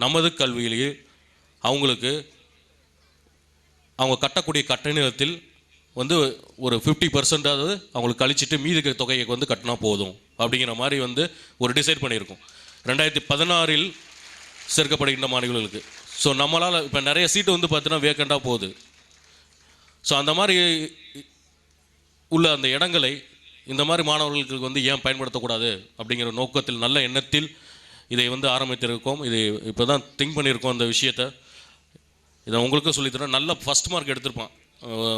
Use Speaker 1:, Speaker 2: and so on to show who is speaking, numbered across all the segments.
Speaker 1: நமது கல்வியிலேயே அவங்களுக்கு அவங்க கட்டக்கூடிய கட்டணத்தில் வந்து ஒரு 50% அவங்களுக்கு கழிச்சிட்டு மீதி தொகையை வந்து கட்டினா போதும் அப்படிங்கிற மாதிரி வந்து ஒரு டிசைட் பண்ணியிருக்கோம் 2016 சேர்க்கப்படுகின்ற மாணவர்களுக்கு. ஸோ நம்மளால் இப்போ நிறைய சீட்டு வந்து பார்த்தீங்கன்னா வேக்கண்டாக போகுது. ஸோ அந்த மாதிரி உள்ள அந்த இடங்களை இந்த மாதிரி மாணவர்களுக்கு வந்து ஏன் பயன்படுத்தக்கூடாது அப்படிங்கிற நோக்கத்தில் நல்ல எண்ணத்தில் இதை வந்து ஆரம்பித்திருக்கோம். இது இப்போ தான் திங்க் பண்ணியிருக்கோம் அந்த விஷயத்தை. இதை உங்களுக்கும் சொல்லித்தரோம். நல்ல ஃபஸ்ட் மார்க் எடுத்திருப்பான்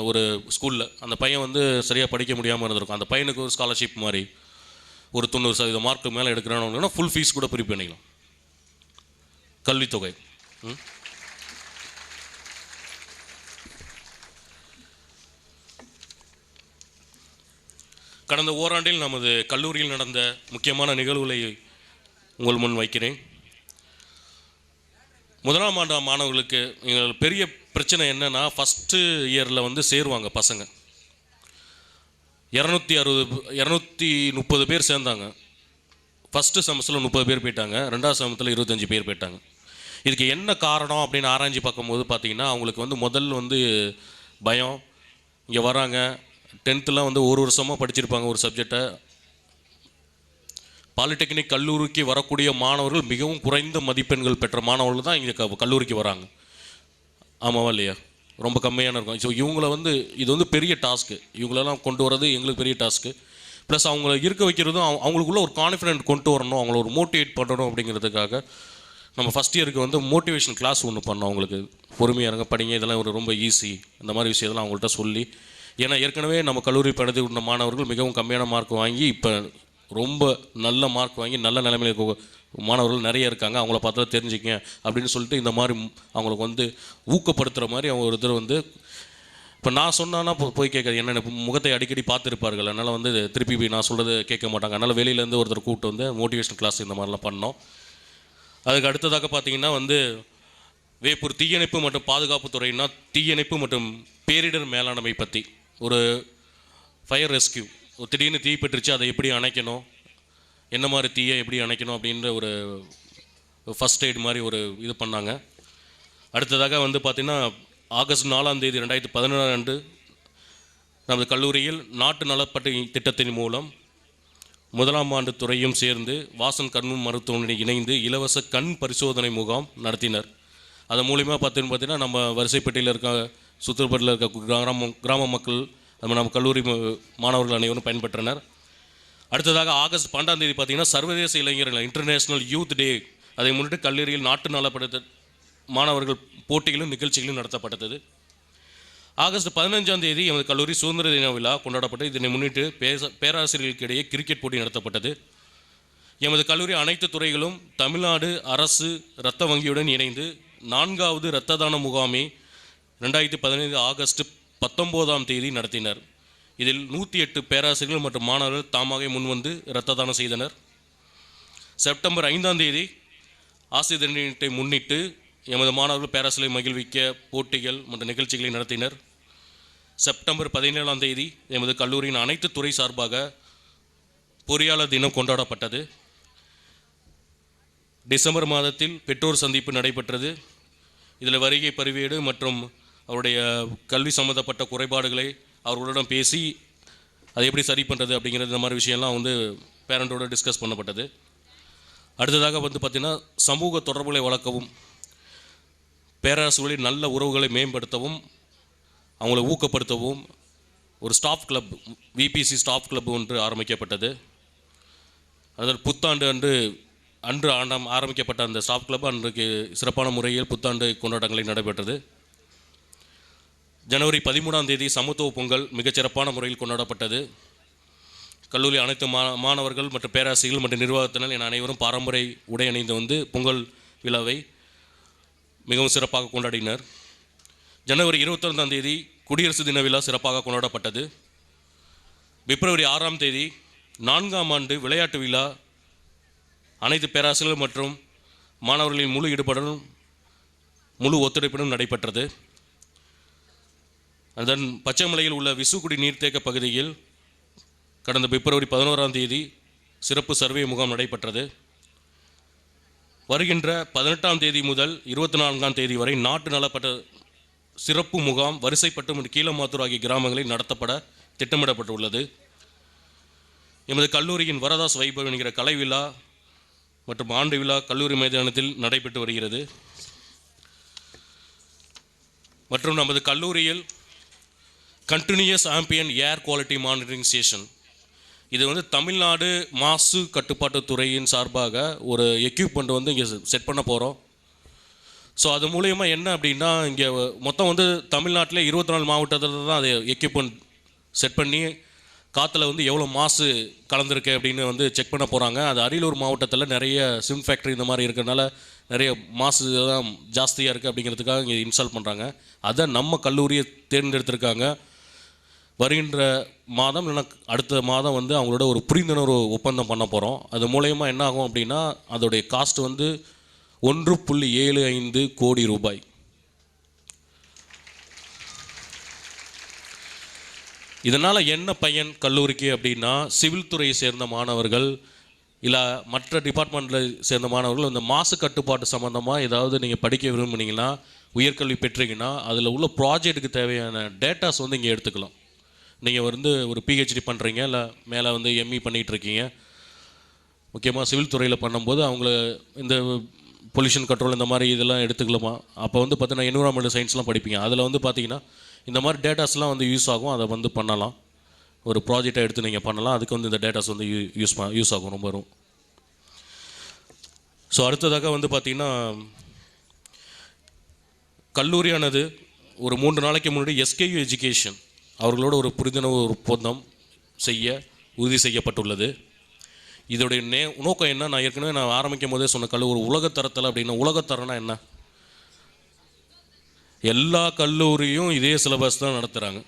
Speaker 1: ஒரு ஸ்கூலில். அந்த பையன் வந்து சரியாக படிக்க முடியாமல் இருந்திருக்கும். அந்த பையனுக்கு ஒரு ஸ்காலர்ஷிப் மாதிரி ஒரு 90% மார்க்கு மேலே எடுக்கிறான்னு ஃபுல் ஃபீஸ் கூட ப்ரீ பண்ணிக்கலாம். கல்வித்தொகை கடந்த ஓராண்டில் நமது கல்லூரியில் நடந்த முக்கியமான நிகழ்வுகளை உங்கள் முன் வைக்கிறேன். முதலாம் ஆண்டு மாணவர்களுக்கு எங்கள் பெரிய பிரச்சனை என்னென்னா, ஃபஸ்ட்டு இயரில் வந்து சேருவாங்க பசங்க 230 பேர் சேர்ந்தாங்க. ஃபஸ்ட்டு செமஸ்டரில் 30 பேர் போயிட்டாங்க, ரெண்டாவது செமஸ்டரில் 25 பேர் போயிட்டாங்க. இதுக்கு என்ன காரணம் அப்படின்னு ஆராய்ச்சி பார்க்கும்போது பார்த்திங்கன்னா, அவங்களுக்கு வந்து முதல் வந்து பயம். இங்கே வராங்க 10th வந்து ஒரு வருஷமாக படிச்சிருப்பாங்க ஒரு சப்ஜெக்டை. பாலிடெக்னிக் கல்லூரிக்கு வரக்கூடிய மாணவர்கள் மிகவும் குறைந்த மதிப்பெண்கள் பெற்ற மாணவர்கள் தான் இங்கே கல்லூரிக்கு வராங்க. ஆமாவா இல்லையா? ரொம்ப கம்மியான இருக்கும். ஸோ இவங்கள வந்து இது வந்து பெரிய டாஸ்க்கு. இவங்களெல்லாம் கொண்டு வரது எங்களுக்கு பெரிய டாஸ்க்கு. ப்ளஸ் அவங்கள இருக்க வைக்கிறதும் அவங்களுக்குள்ள ஒரு கான்ஃபிடென்ட் கொண்டு வரணும், அவங்கள ஒரு மோட்டிவேட் பண்ணணும் அப்படிங்கிறதுக்காக நம்ம ஃபஸ்ட் இயருக்கு வந்து மோட்டிவேஷன் கிளாஸ் ஒன்று பண்ணோம். அவங்களுக்கு பொறுமையாக இருங்க, படிங்க, இதெல்லாம் ஒரு ரொம்ப ஈஸி, இந்த மாதிரி விஷயத்தெல்லாம் அவங்கள்ட்ட சொல்லி. ஏன்னா ஏற்கனவே நம்ம கல்லூரி படித்து உள்ள மாணவர்கள் மிகவும் கம்மியான மார்க் வாங்கி இப்போ ரொம்ப நல்ல மார்க் வாங்கி நல்ல நிலைமையில் மாணவர்கள் நிறைய இருக்காங்க. அவங்கள பார்த்தா தெரிஞ்சுக்கங்க அப்படின்னு சொல்லிட்டு இந்த மாதிரி அவங்களுக்கு வந்து ஊக்கப்படுத்துகிற மாதிரி அவங்க ஒரு இதில் வந்து இப்போ நான் சொன்னான்னா போய் கேட்காது. என்ன முகத்தை அடிக்கடி பார்த்துருப்பார்கள். அதனால் வந்து திருப்பி போய் நான் சொல்கிறது கேட்க மாட்டாங்க. அதனால் வெளியிலேருந்து ஒருத்தர் கூப்பிட்டு வந்து மோட்டிவேஷன் கிளாஸ் இந்த மாதிரிலாம் பண்ணோம். அதுக்கு அடுத்ததாக பார்த்திங்கன்னா வந்து வேப்பூர் தீயணைப்பு மற்றும் பாதுகாப்பு துறையினா தீயணைப்பு மற்றும் பேரிடர் மேலாண்மை பற்றி ஒரு ஃபயர் ரெஸ்கியூ, திடீர்னு தீ பெற்றுச்சு, அதை எப்படி அணைக்கணும், என்ன மாதிரி தீயை எப்படி அணைக்கணும் அப்படின்ற ஒரு ஃபஸ்ட் எய்ட் மாதிரி ஒரு இது பண்ணாங்க. அடுத்ததாக வந்து பார்த்திங்கன்னா ஆகஸ்ட் 4 2017 நமது கல்லூரியில் நாட்டு நலப்பட்டு திட்டத்தின் மூலம் முதலாம் ஆண்டு துறையும் சேர்ந்து வாசன் கண் மருத்துவமனை இணைந்து இலவச கண் பரிசோதனை முகாம் நடத்தினர். அதன் மூலிமா பார்த்தீங்கன்னா நம்ம வரிசைப்பட்டியில் இருக்க சுற்றுப்பட்டில் இருக்க கிராம மக்கள் நம்ம கல்லூரி மாணவர்கள் அனைவரும் பயன்பெற்றனர். அடுத்ததாக ஆகஸ்ட் 12 பார்த்திங்கன்னா சர்வதேச இளைஞர்கள் இன்டர்நேஷ்னல் யூத் டே. அதை முன்னிட்டு கல்லூரியில் நாட்டு நலப்பட்ட மாணவர்கள் போட்டிகளும் நிகழ்ச்சிகளும் நடத்தப்பட்டது. ஆகஸ்ட் 15 எமது கல்லூரி சுதந்திர தின விழா கொண்டாடப்பட்டது. இதனை முன்னிட்டு பேராசிரியர்களுக்கு இடையே கிரிக்கெட் போட்டி நடத்தப்பட்டது. எமது கல்லூரி அனைத்து துறைகளும் தமிழ்நாடு அரசு இரத்த வங்கியுடன் இணைந்து 4வது இரத்த தான முகாமை 2015 ஆகஸ்ட் 19 நடத்தினர். இதில் 108 பேராசிரியர்கள் மற்றும் மாணவர்கள் தாமாக முன்வந்து இரத்த தானம் செய்தனர். செப்டம்பர் 5 ஆசிரியர் தினத்தை முன்னிட்டு எமது மாணவர்கள் பேராசிரியரை மகிழ்விக்க போட்டிகள் மற்றும் நிகழ்ச்சிகளை நடத்தினர். செப்டம்பர் 17 எமது கல்லூரியின் அனைத்து துறை சார்பாக பொறியாளர் தினம் கொண்டாடப்பட்டது. டிசம்பர் மாதத்தில் பெற்றோர் சந்திப்பு நடைபெற்றது. இதில் வருகை பதிவேடு மற்றும் அவருடைய கல்வி சம்மந்தப்பட்ட குறைபாடுகளை அவர்களிடம் பேசி அதை எப்படி சரி பண்ணுறது அப்படிங்கிறது இந்த மாதிரி விஷயம்லாம் வந்து பேரண்ட்டோடு டிஸ்கஸ் பண்ணப்பட்டது. அடுத்ததாக வந்து பார்த்திங்கன்னா சமூக தொடர்புகளை வளர்க்கவும் பேராசிரியர்களின் நல்ல உறவுகளை மேம்படுத்தவும் அவங்கள ஊக்கப்படுத்தவும் ஒரு staff club VBC staff club ஒன்று ஆரம்பிக்கப்பட்டது. அதில் புத்தாண்டு அன்று ஆரம்பிக்கப்பட்ட அந்த ஸ்டாஃப் கிளப் அன்றைக்கு சிறப்பான முறையில் புத்தாண்டு கொண்டாட்டங்களை நடைபெற்றது. ஜனவரி 13 சமத்துவ பொங்கல் மிகச்சிறப்பான முறையில் கொண்டாடப்பட்டது. கல்லூரி அனைத்து மாணவர்கள் மற்றும் பேராசிரியர்கள் மற்றும் நிர்வாகத்தினர் என அனைவரும் பாரம்பரிய உடை அணிந்து வந்து பொங்கல் விழாவை மிகவும் சிறப்பாக கொண்டாடினர். ஜனவரி 21 குடியரசு தின விழா சிறப்பாக கொண்டாடப்பட்டது. பிப்ரவரி 6 4ஆம் ஆண்டு விளையாட்டு விழா அனைத்து பேராசிரியர்கள் மற்றும் மாணவர்களின் முழு ஈடுபாடும் முழு ஒத்துழைப்புடன் நடைபெற்றது. அதன் பச்சைமலையில் உள்ள விசுகுடி நீர்த்தேக்க பகுதியில் கடந்த பிப்ரவரி 11 சிறப்பு சர்வே முகாம் நடைபெற்றது. வருகின்ற 18ஆம் தேதி முதல் 24ஆம் தேதி வரை நாட்டு நலப்பட்ட சிறப்பு முகாம் வரிசைப்பட்டு மற்றும் கீழமாத்தூர் ஆகிய கிராமங்களில் நடத்தப்பட திட்டமிடப்பட்டுள்ளது. எமது கல்லூரியின் வரதாஸ் வைபவ் என்கிற கலை விழா மற்றும் ஆண்டு விழா கல்லூரி மைதானத்தில் நடைபெற்று வருகிறது. மற்றும் நமது கல்லூரியில் continuous ambient air quality monitoring station, இது வந்து தமிழ்நாடு மாசு கட்டுப்பாட்டு துறையின் சார்பாக ஒரு எக்யூப்மெண்ட் வந்து இங்கே செட் பண்ண போகிறோம். ஸோ அது மூலயமா என்ன அப்படின்னா, இங்கே மொத்தம் வந்து தமிழ்நாட்டில் 24 மாவட்டத்தில் தான் அது எக்யூப்மெண்ட் செட் பண்ணி காற்றுல வந்து எவ்வளோ மாசு கலந்துருக்கு அப்படின்னு வந்து செக் பண்ண போகிறாங்க. அது அரியலூர் மாவட்டத்தில் நிறைய சிம் ஃபேக்ட்ரி இந்த மாதிரி இருக்கிறதுனால நிறைய மாசு தான் ஜாஸ்தியாக இருக்குது அப்படிங்கிறதுக்காக இங்கே இன்ஸ்டால் பண்ணுறாங்க. அதை நம்ம கல்லூரியை தேர்ந்தெடுத்திருக்காங்க. வருகின்ற மாதம் இல்லைன்னா அடுத்த மாதம் வந்து அவங்களோட ஒரு புரிந்துணர்வு ஒப்பந்தம் பண்ண போகிறோம். அது மூலயமா என்ன ஆகும் அப்படின்னா, அதோடைய காஸ்ட் வந்து 1.75 கோடி ரூபாய். இதனால் என்ன பயன் கல்லூரிக்கு அப்படின்னா, சிவில் துறையை சேர்ந்த மாணவர்கள் இல்லை மற்ற டிபார்ட்மெண்ட்டில் சேர்ந்த மாணவர்கள் இந்த மாசு கட்டுப்பாட்டு சம்மந்தமாக ஏதாவது நீங்கள் படிக்க விரும்புனீங்கன்னா, உயர்கல்வி பெற்றீங்கன்னா, அதில் உள்ள ப்ராஜெக்ட்டுக்கு தேவையான டேட்டாஸ் வந்து இங்கே எடுத்துக்கலாம். நீங்கள் வந்து ஒரு பிஹெச்டி பண்ணுறீங்க இல்லை மேலே வந்து எம்இ பண்ணிகிட்ருக்கீங்க, முக்கியமாக சிவில் துறையில் பண்ணும்போது அவங்கள இந்த பொல்யூஷன் கண்ட்ரோல் இந்த மாதிரி இதெல்லாம் எடுத்துக்கலாமா. அப்போ வந்து பார்த்தீங்கன்னா என்விரான்மெண்டல் சயின்ஸ்லாம் படிப்பீங்க. அதில் வந்து பார்த்தீங்கன்னா இந்த மாதிரி டேட்டாஸ்லாம் வந்து யூஸ் ஆகும். அதை வந்து பண்ணலாம், ஒரு ப்ராஜெக்டை எடுத்து நீங்கள் பண்ணலாம். அதுக்கு வந்து இந்த டேட்டாஸ் வந்து யூஸ் ஆகும் ரொம்ப வரும். ஸோ அடுத்ததாக வந்து பார்த்திங்கன்னா, கல்லூரியானது ஒரு 3 நாளைக்கு முன்னாடி எஸ்கேயு எஜுகேஷன் அவர்களோட ஒரு புரிந்துணர்வு ஒப்பந்தம் செய்ய உறுதி செய்யப்பட்டுள்ளது. இதோடைய நோக்கம் என்ன, நான் ஏற்கனவே ஆரம்பிக்கும் போதே சொன்ன ஒரு உலகத்தரத்தில் அப்படின்னா, உலகத்தரம்னா என்ன, எல்லா கல்லூரியும் இதே சிலபஸ் தான் நடத்துகிறாங்க,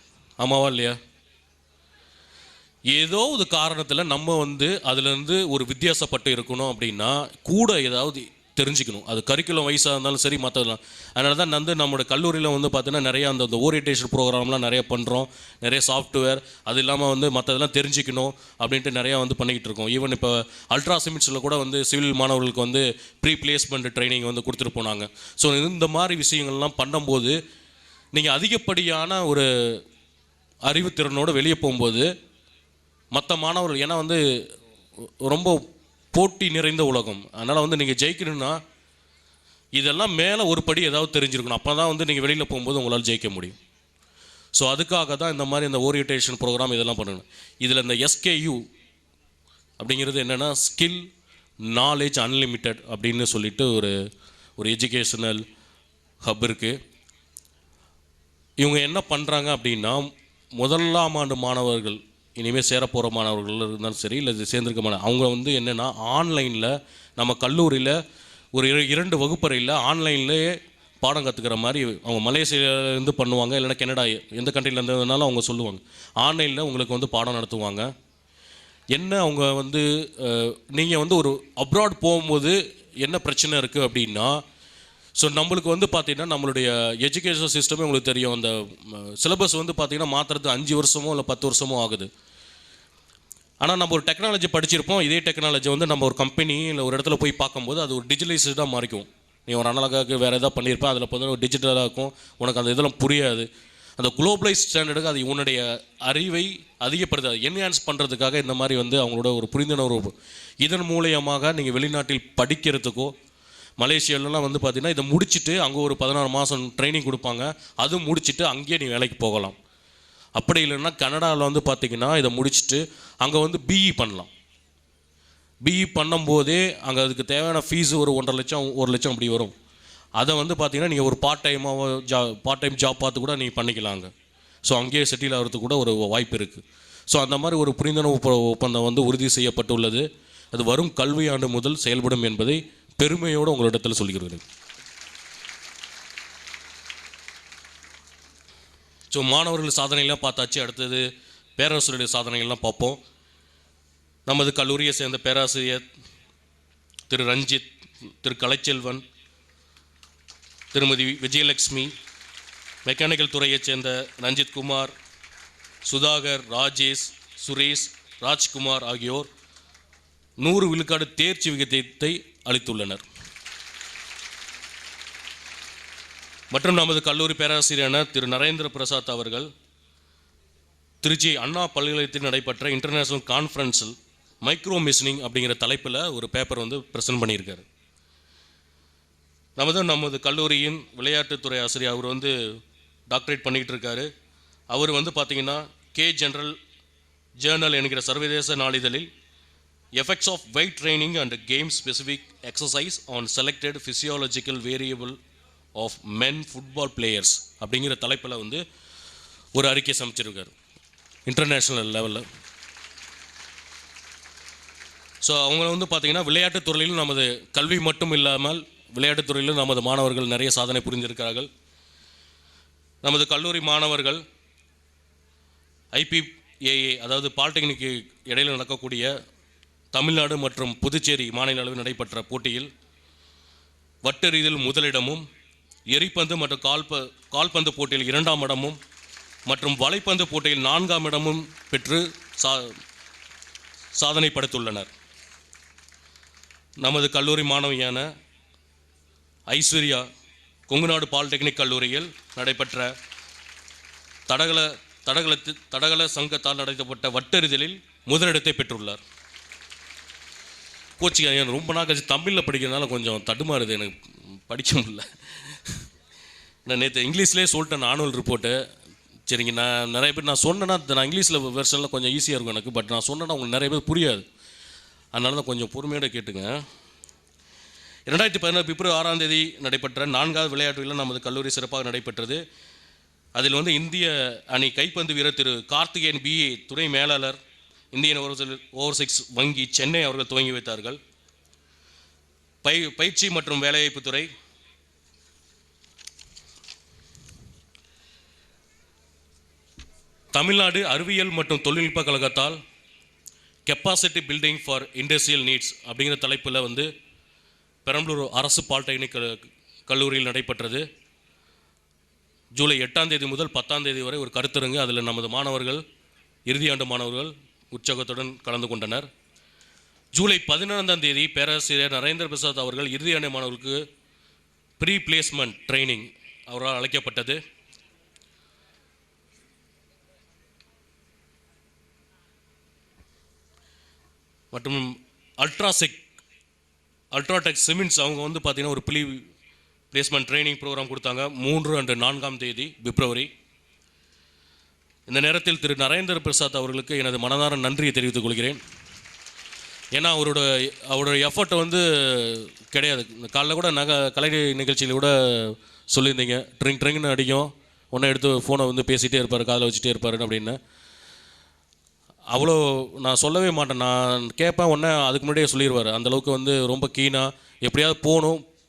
Speaker 1: ஆமாவா இல்லையா? ஏதோ ஒரு காரணத்தில் நம்ம வந்து அதுலேருந்து ஒரு வித்தியாசப்பட்டு இருக்கணும் அப்படின்னா கூட ஏதாவது தெரிஞ்சுக்கணும். அது கரிக்குலம் வைஸாக இருந்தாலும் சரி, மற்றதெல்லாம். அதனால தான் வந்து நம்மளோட கல்லூரியில் வந்து பார்த்தீங்கன்னா நிறையா அந்த ஓரியன்டேஷன் ப்ரோக்ராம்லாம் நிறைய பண்ணுறோம். நிறைய சாஃப்ட்வேர், அது இல்லாமல் வந்து மற்றதெல்லாம் தெரிஞ்சுக்கணும் அப்படின்ட்டு நிறையா வந்து பண்ணிக்கிட்டு இருக்கோம். ஈவன் இப்போ அல்ட்ரா சிமெண்ட்ஸில் கூட வந்து சிவில் மாணவர்களுக்கு வந்து ப்ரீ பிளேஸ்மெண்ட் ட்ரைனிங் வந்து கொடுத்துட்டு போனாங்க. ஸோ இந்த மாதிரி விஷயங்கள்லாம் பண்ணும்போது நீங்கள் அதிகப்படியான ஒரு அறிவுத்திறனோடு வெளியே போகும்போது மற்ற மாணவர்கள், ஏன்னா வந்து ரொம்ப போட்டி நிறைந்த உலகம், அதனால் வந்து நீங்கள் ஜெயிக்கணும்னா இதெல்லாம் மேலே ஒரு படி ஏதாவது தெரிஞ்சிருக்கணும். அப்போ தான் வந்து நீங்கள் வெளியில் போகும்போது உங்களால் ஜெயிக்க முடியும். ஸோ அதுக்காக தான் இந்த மாதிரி இந்த ஓரியன்டேஷன் ப்ரோக்ராம் இதெல்லாம் பண்ணணும். இதில் இந்த எஸ்கேயு அப்படிங்கிறது என்னென்னா, ஸ்கில் நாலேஜ் அன்லிமிட்டெட் அப்படின்னு சொல்லிட்டு ஒரு எஜுகேஷனல் ஹப் இருக்குது. இவங்க என்ன பண்ணுறாங்க அப்படின்னா, முதலாம் ஆண்டு மாணவர்கள், இனிமேல் சேரப்போகிற மாணவர்கள் இருந்தாலும் சரி, இல்லை இது சேர்ந்துருக்க அவங்க வந்து என்னென்னா, ஆன்லைனில் நம்ம கல்லூரியில் ஒரு 2 வகுப்பறையில் ஆன்லைன்லேயே பாடம் கற்றுக்கிற மாதிரி அவங்க மலேசியாவிலேருந்து பண்ணுவாங்க, இல்லைன்னா கனடா, எந்த கண்ட்ரியில் இருந்ததுனாலும் அவங்க சொல்லுவாங்க. ஆன்லைனில் உங்களுக்கு வந்து பாடம் நடத்துவாங்க. என்ன அவங்க வந்து நீங்கள் வந்து ஒரு அப்ராட் போகும்போது என்ன பிரச்சனை இருக்குது அப்படின்னா, ஸோ நம்மளுக்கு வந்து பார்த்திங்கன்னா நம்மளுடைய எஜுகேஷன் சிஸ்டமே உங்களுக்கு தெரியும். அந்த சிலபஸ் வந்து பார்த்திங்கன்னா மாற்றுறது 5 வருஷமோ இல்லை 10 வருஷமோ ஆகுது. ஆனால் நம்ம ஒரு டெக்னாலஜி படிச்சிருப்போம். இதே டெக்னாலஜி வந்து நம்ம ஒரு கம்பெனி இல்லை ஒரு இடத்துல போய் பார்க்கும்போது அது ஒரு டிஜிட்டலைஸ்டாக மாறிக்கும். நீ ஒரு அனலாகாக வேறு எதாவது பண்ணியிருப்பேன், அதில் வந்து ஒரு டிஜிட்டலாக இருக்கும். உனக்கு அந்த இதெல்லாம் புரியாது. அந்த குளோபலைஸ் ஸ்டாண்டர்டுக்கு அது உன்னுடைய அறிவை அதிகப்படுத்தாது, என்ஹான்ஸ் பண்ணுறதுக்காக இந்த மாதிரி வந்து அவங்களோட ஒரு புரிந்துணர்வு. இதன் மூலியமாக நீங்கள் வெளிநாட்டில் படிக்கிறதுக்கோ, மலேசியாவிலலாம் வந்து பார்த்திங்கன்னா இதை முடிச்சுட்டு அங்கே ஒரு 16 மாதம் ட்ரைனிங் கொடுப்பாங்க. அது முடிச்சுட்டு அங்கேயே நீ வேலைக்கு போகலாம். அப்படி இல்லைன்னா கனடாவில் வந்து பார்த்திங்கன்னா இதை முடிச்சுட்டு அங்கே வந்து பிஇ பண்ணலாம். பிஇ பண்ணும்போதே அங்கே அதுக்கு தேவையான ஃபீஸு ஒரு 1.5 லட்சம் 1 லட்சம் அப்படி வரும். அதை வந்து பார்த்திங்கன்னா நீங்கள் ஒரு பார்ட் டைம் ஜாப் பார்த்து கூட நீங்கள் பண்ணிக்கலாம் அங்கே. ஸோ அங்கேயே செட்டில் ஆகிறதுக்கு கூட ஒரு வாய்ப்பு இருக்குது. ஸோ அந்த மாதிரி ஒரு புரிந்துணர்வு ஒப்பந்தம் வந்து உறுதி செய்யப்பட்டுள்ளது. அது வரும் கல்வியாண்டு முதல் செயல்படும் என்பதை பெருமையோடு உங்களிடத்தில் சொல்கிறேன். ஸோ மாணவர்கள் சாதனைகள்லாம் பார்த்தாச்சு. அடுத்தது பேராசிரியருடைய சாதனைகள்லாம் பார்ப்போம். நமது கல்லூரியை சேர்ந்த பேராசிரியர் திரு ரஞ்சித், திரு கலைச்செல்வன், திருமதி விஜயலட்சுமி, மெக்கானிக்கல் துறையைச் சேர்ந்த ரஞ்சித் குமார், சுதாகர், ராஜேஷ், சுரேஷ், ராஜ்குமார் ஆகியோர் 100 விழுக்காடு தேர்ச்சி விகிதத்தை அளித்துள்ளனர். மற்றும் நமது கல்லூரி பேராசிரியரான திரு நரேந்திர பிரசாத் அவர்கள் திருச்சி அண்ணா பல்கலைக்கழகத்தில் நடைபெற்ற இன்டர்நேஷ்னல் கான்ஃபரன்ஸில் மைக்ரோ மிஷினிங் அப்படிங்கிற தலைப்பில் ஒரு பேப்பர் வந்து ப்ரெசென்ட் பண்ணியிருக்காரு. நமது கல்லூரியின் விளையாட்டுத்துறை ஆசிரியர் அவர் வந்து டாக்டரேட் பண்ணிக்கிட்டு இருக்காரு. அவர் வந்து பார்த்திங்கன்னா கே ஜெனரல் ஜேர்னல் என்கிற சர்வதேச நாளிதழில் effects of weight training and game specific exercise on selected physiological variable of men football players அப்படிங்கிற தலைப்பில் வந்து ஒரு அறிக்கை சமைச்சிருக்காரு இன்டர்நேஷ்னல் லெவலில். ஸோ அவங்க வந்து பார்த்திங்கன்னா விளையாட்டுத்துறையிலும் நமது கல்வி மட்டும் இல்லாமல் விளையாட்டுத்துறையிலும் நமது மாணவர்கள் நிறைய சாதனை புரிந்திருக்கிறார்கள். நமது கல்லூரி மாணவர்கள் IPAA அதாவது பாலிடெக்னிக்கு இடையில் நடக்கக்கூடிய தமிழ்நாடு மற்றும் புதுச்சேரி மாநில அளவில் நடைபெற்ற போட்டியில் வட்டெறிதல் முதலிடமும், எரிப்பந்து மற்றும் கால்பந்து போட்டியில் 2ஆம் இடமும் மற்றும் வலைப்பந்து போட்டியில் 4ஆம் இடமும் பெற்று சாதனை படைத்துள்ளனர். நமது கல்லூரி மாணவியான ஐஸ்வர்யா கொங்குநாடு பாலிடெக்னிக் கல்லூரியில் நடைபெற்ற தடகள சங்கத்தால் நடத்தப்பட்ட வட்டெறிதலில் முதலிடத்தை பெற்றுள்ளார். கோச்சிங்க ரொம்ப நாள் கழிச்சு தமிழில் படிக்கிறதுனால கொஞ்சம் தடுமாறுது, எனக்கு படிக்க முடியல. நான் நேற்று இங்கிலீஷ்லேயே சொல்லிட்டேன் ஆனுவல் ரிப்போர்ட்டு. சரிங்க, நான் நிறைய பேர் நான் சொன்னேன்னா நான் இங்கிலீஷில் வெர்ஷனில் கொஞ்சம் ஈஸியாக இருக்கும் எனக்கு. பட் நான் சொன்னேன்னா உங்களுக்கு நிறைய பேர் புரியாது, அதனால தான் கொஞ்சம் பொறுமையோடு கேட்டுங்க. 2016 பிப்ரவரி 6ஆம் தேதி நடைபெற்ற 4வது விளையாட்டுகளில் நமது கல்லூரி சிறப்பாக நடைபெற்றது. அதில் வந்து இந்திய அணி கைப்பந்து வீரர் திரு கார்த்திகேயன் BA துணை மேலாளர் இந்தியன் ஓவர்சீஸ் வங்கி சென்னை அவர்கள் துவங்கி வைத்தார்கள். பயிற்சி மற்றும் வேலைவாய்ப்புத்துறை தமிழ்நாடு அறிவியல் மற்றும் தொழில்நுட்ப கழகத்தால் capacity building for industrial needs அப்படிங்கிற தலைப்பில் வந்து பெரம்பலூர் அரசு பாலிடெக்னிக் கல்லூரியில் நடைபெற்றது. ஜூலை 8ஆம் தேதி முதல் 10ஆம் தேதி வரை ஒரு கருத்தரங்கு, அதில் நமது மாணவர்கள் இறுதியாண்டு மாணவர்கள் உற்சாகத்துடன் கலந்து கொண்டனர். ஜூலை 14ஆம் தேதி பேராசிரியர் நரேந்திர பிரசாத் அவர்கள் இறுதியாண்டு மாணவர்களுக்கு ப்ரீ பிளேஸ்மெண்ட் ட்ரைனிங் அவரால் அழைக்கப்பட்டது. மற்றும் அல்ட்ராடெக் சிமெண்ட்ஸ் அவங்க வந்து பார்த்திங்கன்னா ஒரு ப்ரீ பிளேஸ்மெண்ட் ட்ரைனிங் ப்ரோக்ராம் கொடுத்தாங்க 3 and 4ஆம் தேதி பிப்ரவரி. இந்த நேரத்தில் திரு நரேந்திர பிரசாத் அவர்களுக்கு எனது மனதார நன்றியை தெரிவித்துக் கொள்கிறேன். ஏன்னா அவரோட எஃபர்ட்டை வந்து கிடையாது. காலைல கூட கலை நிகழ்ச்சியில் கூட சொல்லியிருந்தீங்க, ட்ரிங்னு அடிக்கும், ஒன்றை எடுத்து ஃபோனை வந்து பேசிகிட்டே இருப்பார், காதில் வச்சுட்டே இருப்பார் அப்படின்னு. அவ்வளோ நான் சொல்லவே மாட்டேன், நான் கேட்பேன், ஒன்றே அதுக்கு முன்னாடியே சொல்லிடுவார். அந்தளவுக்கு வந்து ரொம்ப கீனாக எப்படியாவது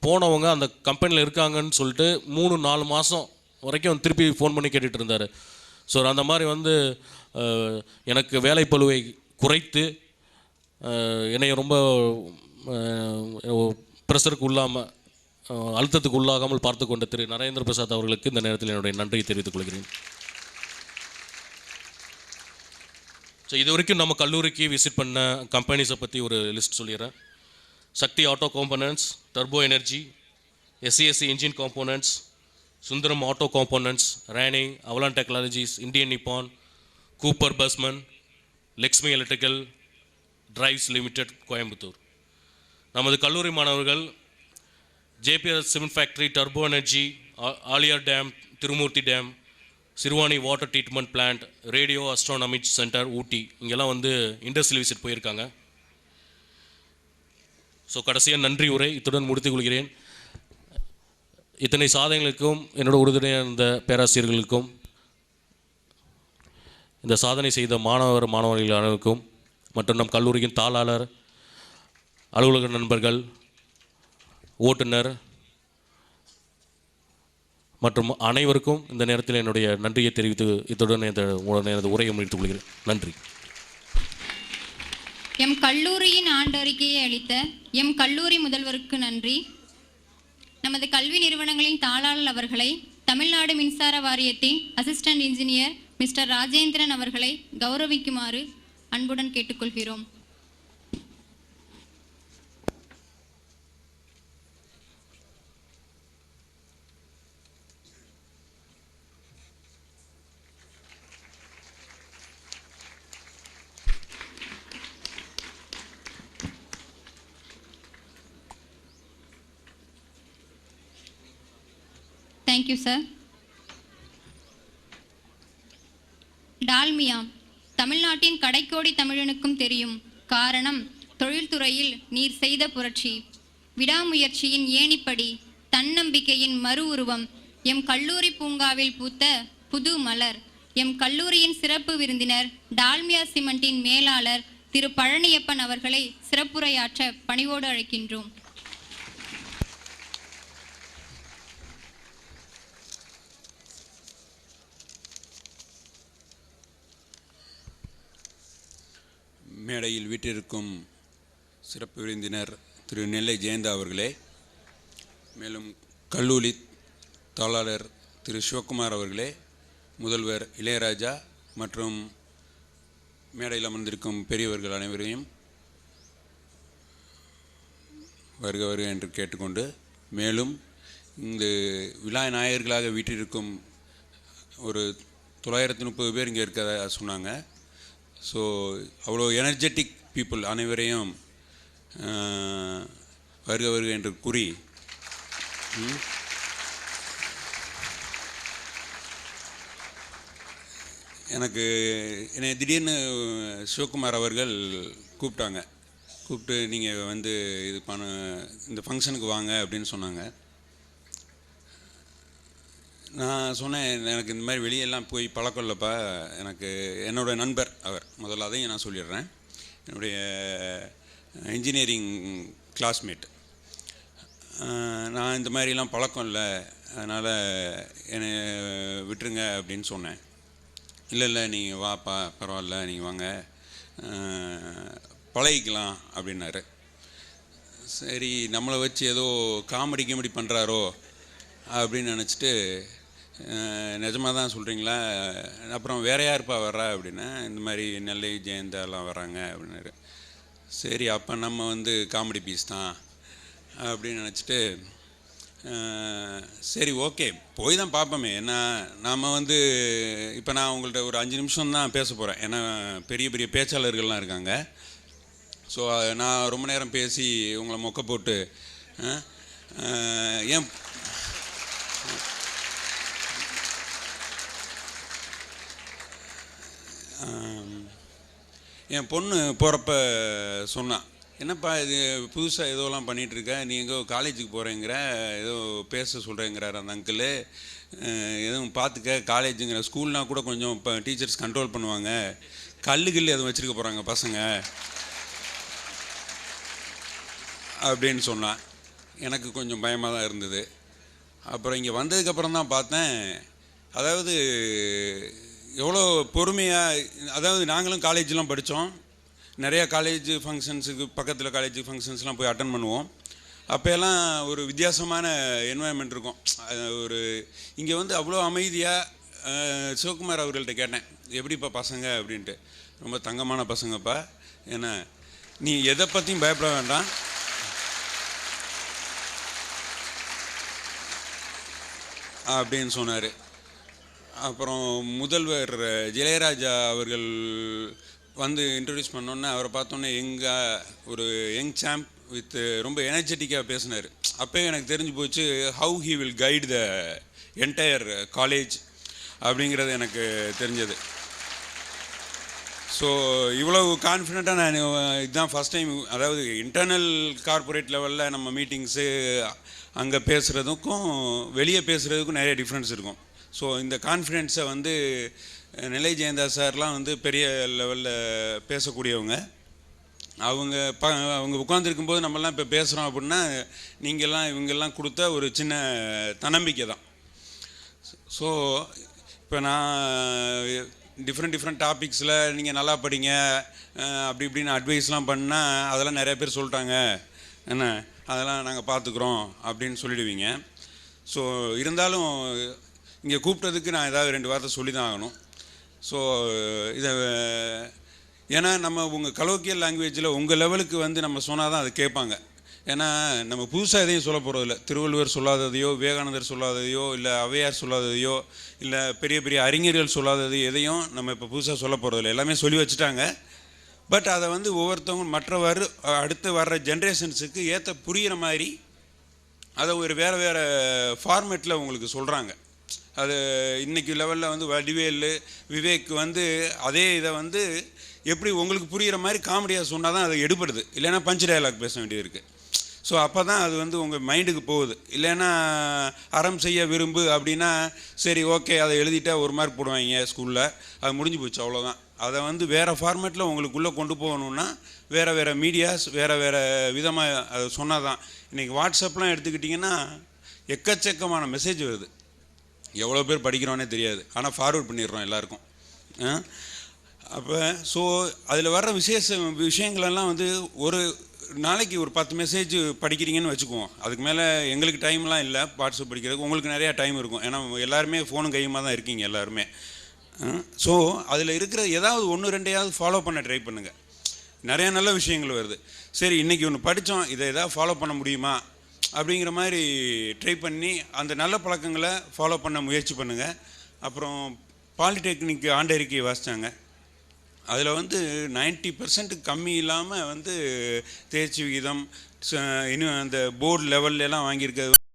Speaker 1: போனவங்க அந்த கம்பெனியில் இருக்காங்கன்னு சொல்லிட்டு 3-4 மாதம் வரைக்கும் திருப்பி ஃபோன் பண்ணி கேட்டுகிட்டு இருந்தார். ஸோ அந்த மாதிரி வந்து எனக்கு வேலைப்பளுவை குறைத்து என்னை ரொம்ப ப்ரெஷருக்கு உள்ளாமல் அழுத்தத்துக்கு உள்ளாகாமல் பார்த்து கொண்ட திரு நரேந்திர பிரசாத் அவர்களுக்கு இந்த நேரத்தில் என்னுடைய நன்றியை தெரிவித்துக் கொள்கிறேன். ஸோ இது வரைக்கும் நம்ம கல்லூரிக்கு விசிட் பண்ண கம்பெனிஸை பற்றி ஒரு லிஸ்ட் சொல்லிடுறேன். Sakthi auto components, turbo energy, SCSC engine components, Sundaram auto components, ரேனி, Avalon technologies, Indian Nippon, Cooper Bussmann, Lakshmi electrical drives limited Coimbatore. நமது கல்லூரி மாணவர்கள் JPR cement factory, turbo energy, Aliyar dam, Thirumoorthy dam, Siruvani water treatment plant, radio astronomy centre Ooty, இங்கெல்லாம் வந்து industrial visit போயிருக்காங்க. So கடைசியாக நன்றி உரை இத்துடன் முடித்துக் கொள்கிறேன். இத்தனை சாதனைகளுக்கும் என்னோட உறுதுணையாக இருந்த பேராசிரியர்களுக்கும் இந்த சாதனை செய்த மாணவர்கள் அனைவருக்கும் மற்றும் நம் கல்லூரியின் தாளாளர், அலுவலக நண்பர்கள், ஓட்டுநர் மற்றும் அனைவருக்கும் இந்த நேரத்தில் என்னுடைய நன்றியை தெரிவித்து இத்துடன் எனது உரையை முடித்துக் கொள்கிறேன். நன்றி.
Speaker 2: எம் கல்லூரியின் ஆண்டறிக்கையை அளித்த எம் கல்லூரி முதல்வருக்கு நன்றி. நமது கல்வி நிறுவனங்களின் தாளாளர் அவர்களை தமிழ்நாடு மின்சார வாரியத்தின் அசிஸ்டன்ட் இன்ஜினியர் மிஸ்டர் ராஜேந்திரன் அவர்களை கௌரவிக்குமாறு அன்புடன் கேட்டுக்கொள்கிறோம். Thank you sir. டால்மியா தமிழ்நாட்டின் கடைக்கோடி தமிழனுக்கும் தெரியும். காரணம், தொழில்துறையில் நீர் செய்த புரட்சி, விடாமுயற்சியின் ஏணிப்படி, தன்னம்பிக்கையின் மறு உருவம், எம் கல்லூரி பூங்காவில் பூத்த புது மலர். எம் கல்லூரியின் சிறப்பு விருந்தினர் டால்மியா சிமெண்டின் மேலாளர் திரு பழனியப்பன் அவர்களை சிறப்புரையாற்ற பணிவோடு அழைக்கின்றோம்.
Speaker 3: மேடையில் வீட்டிற்கும் சிறப்பு விருந்தினர் திரு நெல்லை ஜெயந்தா அவர்களே, மேலும் கல்லூரி தாளாளர் திரு சிவகுமார் அவர்களே, முதல்வர் இளையராஜா மற்றும் மேடையில் அமர்ந்திருக்கும் பெரியவர்கள் அனைவரையும் வருக வருக என்று கேட்டுக்கொண்டு, மேலும் இங்கு விழா நாயகர்களாக வீட்டிற்கும் ஒரு 930 பேர் இங்கே இருக்கிறதா சொன்னாங்க. ஸோ அவ்வளோ எனர்ஜெட்டிக் பீப்புள் அனைவரையும் வருக வருக என்று கூறி, எனக்கு என்னை திடீர்னு சிவகுமார் அவர்கள் கூப்பிட்டு நீங்கள் வந்து இந்த ஃபங்க்ஷனுக்கு வாங்க அப்படின்னு சொன்னாங்க. நான் சொன்னேன், எனக்கு இந்த மாதிரி வெளியெல்லாம் போய் பழக்கம் இல்லைப்பா, எனக்கு என்னோடய நண்பர் அவர், முதல்ல அதையும் நான் சொல்லிடுறேன், என்னுடைய இன்ஜினியரிங் கிளாஸ்மேட். நான் இந்த மாதிரிலாம் பழக்கம் இல்லை, அதனால் என்னை விட்டுருங்க அப்படின்னு சொன்னேன். இல்லை நீங்கள் வாப்பா, பரவாயில்ல நீங்கள் வாங்க, பழகிக்கலாம் அப்படின்னாரு. சரி, நம்மளை வச்சு ஏதோ காமெடி பண்ணுறாரோ அப்படின்னு நினச்சிட்டு, நிஜமாக தான் சொல்கிறீங்களா, அப்புறம் வேறு யாருப்பா வர்றா அப்படின்னா, இந்த மாதிரி நெல்லை ஜெயந்தாலாம் வராங்க அப்படின்னாரு. சரி, அப்போ நம்ம வந்து காமெடி பீஸ் தான் அப்படின்னு நினச்சிட்டு, சரி ஓகே போய் தான் பார்ப்போமே. ஏன்னா நாம் வந்து இப்போ நான் உங்கள்கிட்ட ஒரு 5 நிமிஷம் தான் பேச போகிறேன், ஏன்னா பெரிய பெரிய பேச்சாளர்கள்லாம் இருக்காங்க. ஸோ நான் ரொம்ப நேரம் பேசி உங்களை மொக்க போட்டு என் பொண்ணு போகிறப்ப சொன்னான், என்னப்பா இது புதுசாக ஏதோலாம் பண்ணிகிட்ருக்க, நீ எங்கோ காலேஜுக்கு போகிறேங்கிற, ஏதோ பேச சொல்கிறேங்கிறார் அந்த அங்கிள், எதுவும் பார்த்துக்க, காலேஜுங்கிற ஸ்கூல்னால் கூட கொஞ்சம் இப்போ டீச்சர்ஸ் கண்ட்ரோல் பண்ணுவாங்க, கல்லுகில் எதுவும் வச்சுருக்க போகிறாங்க பசங்க அப்படின்னு சொன்னான். எனக்கு கொஞ்சம் பயமாக தான் இருந்தது. அப்புறம் இங்கே வந்ததுக்கப்புறம் தான் பார்த்தேன், அதாவது எவ்வளோ பொறுமையாக, அதாவது நாங்களும் காலேஜெலாம் படித்தோம், நிறையா காலேஜ் ஃபங்க்ஷன்ஸுக்கு பக்கத்தில் காலேஜ் ஃபங்க்ஷன்ஸ்லாம் போய் அட்டன் பண்ணுவோம். அப்போல்லாம் ஒரு வித்தியாசமான என்வாயன்மெண்ட் இருக்கும். ஒரு இங்கே வந்து அவ்வளோ அமைதியாக சிவகுமார் அவர்கள்ட்ட கேட்டேன், எப்படிப்பா பசங்க அப்படின்ட்டு. ரொம்ப தங்கமான பசங்கப்பா, ஏன்னா நீ எதை பற்றியும் பயப்பட வேண்டாம், அப்படின்னு சொன்னார். அப்புறம் முதல்வர் இளையராஜா அவர்கள் வந்து இன்ட்ரடியூஸ் பண்ணோன்னே அவரை பார்த்தோன்னே ஒரு யங் சாம்ப் வித் ரொம்ப எனர்ஜெட்டிக்காக பேசினார். அப்போயே எனக்கு தெரிஞ்சு போச்சு how he will guide the entire college அப்படிங்கிறது எனக்கு தெரிஞ்சது. ஸோ இவ்வளவு கான்ஃபிடெண்ட்டாக நான் இதுதான் ஃபஸ்ட் டைம், அதாவது இன்டர்னல் கார்ப்பரேட் லெவலில் நம்ம மீட்டிங்ஸு அங்கே பேசுகிறதுக்கும் வெளியே பேசுகிறதுக்கும் நிறைய டிஃப்ரென்ஸ் இருக்கும். ஸோ இந்த கான்ஃபிடென்ஸை வந்து நெல்லை ஜெயந்தா சார்லாம் வந்து பெரிய லெவலில் பேசக்கூடியவங்க. அவங்க உட்காந்துருக்கும்போது நம்மலாம் இப்போ பேசுகிறோம் அப்படின்னா நீங்கள்லாம் இவங்கெல்லாம் கொடுத்த ஒரு சின்ன தன்னம்பிக்கை தான். ஸோ இப்போ நான் டிஃப்ரெண்ட் டாபிக்ஸில் நீங்கள் நல்லா படிங்க அப்படி இப்படின்னு அட்வைஸ்லாம் பண்ணால் அதெல்லாம் நிறைய பேர் சொல்லிட்டாங்க, என்ன அதெல்லாம் நாங்கள் பார்த்துக்குறோம் அப்படின்னு சொல்லிடுவீங்க. ஸோ இருந்தாலும் இங்கே கூப்பிட்டதுக்கு நான் ஏதாவது 2 வார்த்தை சொல்லி தான் ஆகணும். ஸோ இதை ஏன்னா நம்ம உங்கள் கலோக்கியல் லாங்குவேஜில் உங்கள் லெவலுக்கு வந்து நம்ம சொன்னால் தான் அதை கேட்பாங்க. ஏன்னா நம்ம புதுசாக எதையும் சொல்ல போகிறதில்ல, திருவள்ளுவர் சொல்லாததையோ விவேகானந்தர் சொல்லாததையோ இல்லை ஔவையார் சொல்லாததையோ இல்லை பெரிய பெரிய அறிஞர்கள் சொல்லாதது எதையும் நம்ம இப்போ புதுசாக சொல்ல போகிறதில்ல, எல்லாமே சொல்லி வச்சுட்டாங்க. பட் அதை வந்து ஒவ்வொருத்தவங்க அடுத்து வர்ற ஜென்ரேஷன்ஸுக்கு ஏற்ற புரிகிற மாதிரி அதை ஒரு வேறு ஃபார்மேட்டில் உங்களுக்கு சொல்கிறாங்க. அது இன்றைக்கி லெவலில் வந்து வடிவேலு விவேக் வந்து அதே இதை வந்து எப்படி உங்களுக்கு புரிகிற மாதிரி காமெடியாக சொன்னால் தான் அது எடுபடுது, இல்லைன்னா பஞ்ச் டயலாக் பேச வேண்டியது இருக்குது. ஸோ அப்போ தான் அது வந்து உங்கள் மைண்டுக்கு போகுது. இல்லைன்னா அறம் செய்ய விரும்பு அப்படின்னா சரி ஓகே அதை எழுதிட்டா ஒரு மார்க் போடுவாங்க ஸ்கூலில், அது முடிஞ்சு போச்சு அவ்வளோதான். அதை வந்து வேறு ஃபார்மேட்டில் உங்களுக்குள்ளே கொண்டு போகணுன்னா வேறு மீடியாஸ் வேறு விதமாக அதை சொன்னால் தான். இன்றைக்கி வாட்ஸ்அப்லாம் எடுத்துக்கிட்டிங்கன்னா எக்கச்சக்கமான மெசேஜ் வருது, எவ்வளோ பேர் படிக்கிறோன்னே தெரியாது, ஆனால் ஃபார்வர்ட் பண்ணிடுறோம் எல்லாருக்கும். அப்போ ஸோ அதில் வர்ற விஷயங்களெல்லாம் வந்து ஒரு நாளைக்கு ஒரு 10 மெசேஜ் படிக்கிறீங்கன்னு வச்சுக்குவோம். அதுக்கு மேலே எங்களுக்கு டைம்லாம் இல்லை வாட்ஸ்அப் படிக்கிறதுக்கு, உங்களுக்கு நிறையா டைம் இருக்கும். ஏன்னா எல்லாருமே ஃபோனும் கையுமாக தான் இருக்கீங்க எல்லாருமே. ஸோ அதில் இருக்கிற ஏதாவது 1-2 ஃபாலோ பண்ண ட்ரை பண்ணுங்கள். நிறையா நல்ல விஷயங்கள் வருது. சரி இன்றைக்கி ஒன்று படித்தோம், இதை எதாவது ஃபாலோ பண்ண முடியுமா அப்படிங்கிற மாதிரி ட்ரை பண்ணி அந்த நல்ல பழக்கங்களை ஃபாலோ பண்ண முயற்சி பண்ணுங்கள். அப்புறம் பாலிடெக்னிக் ஆண்டறிக்கையை வாசித்தாங்க, அதில் வந்து 90% கம்மி இல்லாமல் வந்து தேர்ச்சி விகிதம் இன்னும் அந்த போர்டு லெவல்லாம் வாங்கியிருக்கிறது